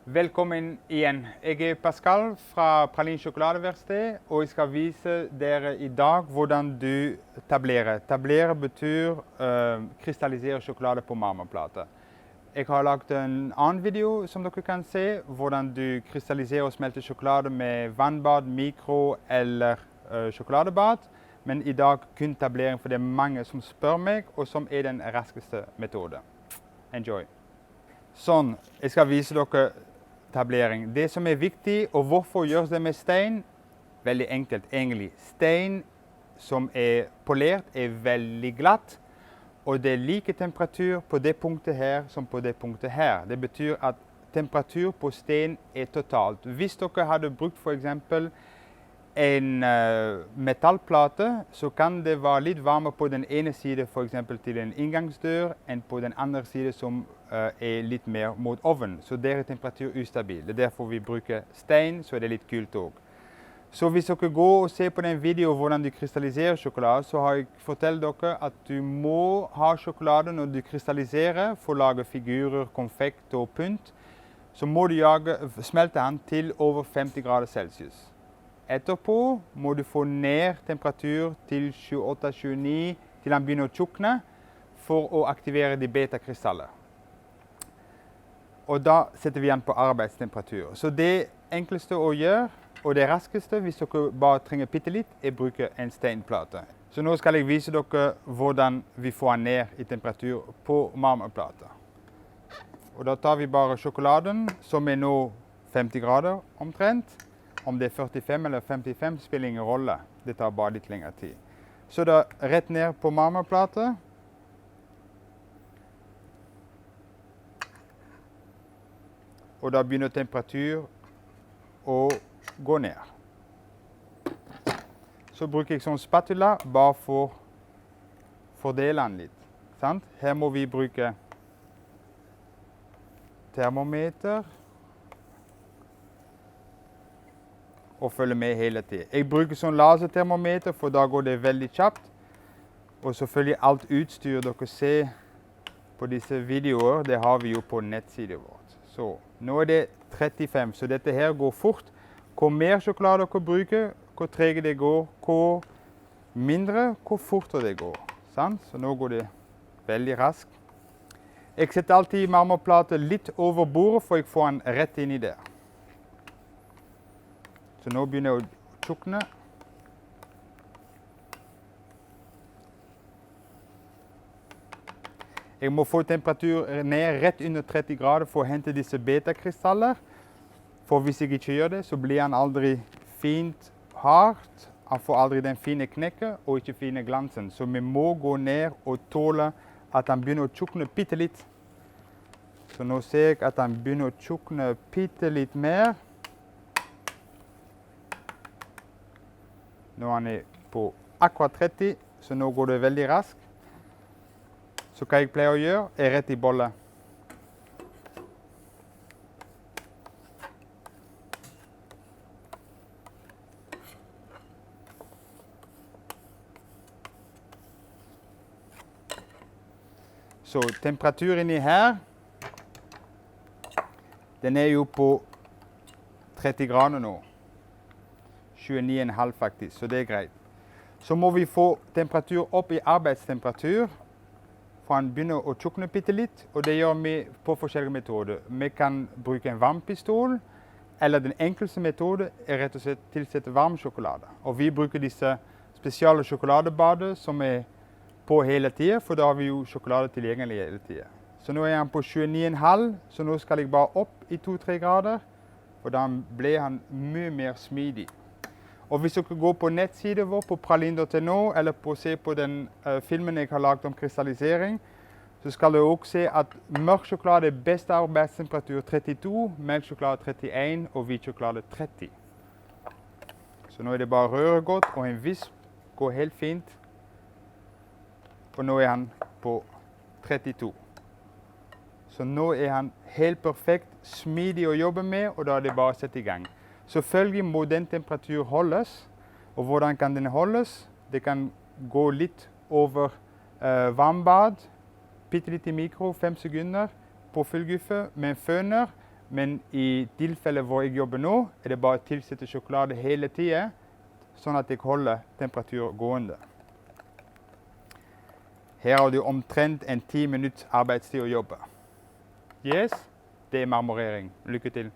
Velkommen igjen. Jeg er Pascal fra Pralin Sjokoladeverksted, og jeg skal vise dere i dag hvordan du tablerer. Tablere betyr krystallisere sjokolade på marmorplate. Jeg har lagt en annen video som dere kan se, hvordan du krystalliserer og smelter sjokolade med vannbad, mikro eller sjokoladebad. Men i dag kun tablering, for det er mange som spør meg, og som er den raskeste metode. Enjoy. Sånn, jeg skal vise dere tablering. Det som er viktig, og hvorfor gjøres det med stein? Veldig enkelt, egentlig. Stein som er polert, er veldig glatt, og det er like temperatur på det punktet her som på det punktet her. Det betyr at temperatur på stein er totalt. Hvis dere hadde brukt for eksempel en metallplate, så kan det være litt varmere på den ene siden, for eksempel til en inngangsdør, enn på den andre siden som er litt mer mot ovnen. Så der er temperatur ustabil. Det er derfor vi bruker stein, så er det litt kult også. Så hvis dere går og ser på den videoen hvordan du krystalliserer sjokolade, så har jeg fortalt dere at du må ha sjokolade når du krystalliserer for å lage figurer, konfekt og pynt. Så må du smelte den til over 50 grader Celsius. Etterpå må du få ned temperatur til 28-29 til den begynner å tjukne for å aktivere de beta-krystaller. Og da setter vi den på arbeidstemperatur. Så det enkleste å gjøre, og det raskeste hvis dere bare trenger bitte litt, er å bruke en steinplate. Så nå skal jeg vise dere hvordan vi får den ned i temperatur på marmorplata. Og da tar vi bare sjokoladen, som er nå 50 grader omtrent. Om det er 45 eller 55 spiller ingen rolle. Det tar bare litt lengre tid. Så da rett ned på marmorplata. Og da begynner temperatur å gå ned. Så bruker jeg sånn spatula bare for å fordele den litt. Sant? Her må vi bruke termometer og følge med hele tiden. Jeg bruker sånn lasertermometer, for da går det veldig kjapt. Og selvfølgelig alt utstyr dere ser på disse videoer, det har vi jo på nettsiden vår. Så nå er det 35, så dette her går fort. Hvor mer sjokolade dere bruker, hvor trege det går, hvor mindre, hvor fortere det går. Sant? Så nå går det veldig raskt. Jeg setter alltid marmorplate litt over bordet, for jeg får den rett inn i der. Så nå begynner det å tjukne. Jeg må få temperatur ned rett under 30 grader for å hente disse beta-krystaller. For hvis jeg ikke gjør det, så blir den aldri fint hardt. Han får aldri den fine knekket og ikke fine glansen. Så vi må gå ned og tåle at den begynner å tjukne bitte litt. Så nå ser jeg at den begynner å tjukne bitte litt mer. Nå er den på akkurat 30, så nå går det veldig raskt. Så hva jeg pleier å gjøre, er rett i bolle. Så temperaturen inni her, den er jo på 30 grader nå. 29,5 faktisk, så det er greit. Så må vi få temperatur opp i arbeidstemperatur, for den begynner å tjukne bitte litt, og det gjør vi på forskjellige metoder. Vi kan bruke en varmpistol, eller den enkleste metode er rett og slett tilsette varm sjokolade. Og vi bruker disse spesiale sjokoladebader som er på hele tiden, for da har vi jo sjokolade tilgjengelig hele tiden. Så nå er han på 29,5, så nå skal jeg bare opp i 2-3 grader, for da ble han mye mer smidig. Og hvis dere går på nettsiden vår på pralin.no, eller se på den filmen jeg har laget om krystallisering, så skal dere også se at mørk sjokolade er best arbeidstemperatur 32, melk sjokolade 31 og hvit sjokolade 30. Så nå er det bare å røre godt, og en visp går helt fint. Og nå er han på 32. Så nå er han helt perfekt, smidig å jobbe med, og da er det bare å sette i gang. Selvfølgelig må den temperatur holdes, og hvordan kan den holdes? Det kan gå litt over vannbad, bitte litt i mikro, 5 sekunder på fullguffe med en føner, Men i tilfellet hvor jeg jobber nå, er det bare å tilsette sjokolade hele tiden, sånn at jeg holder temperatur gående. Her har du omtrent en 10 minutts arbeidstid å jobbe. Yes, det er marmorering. Lykke til.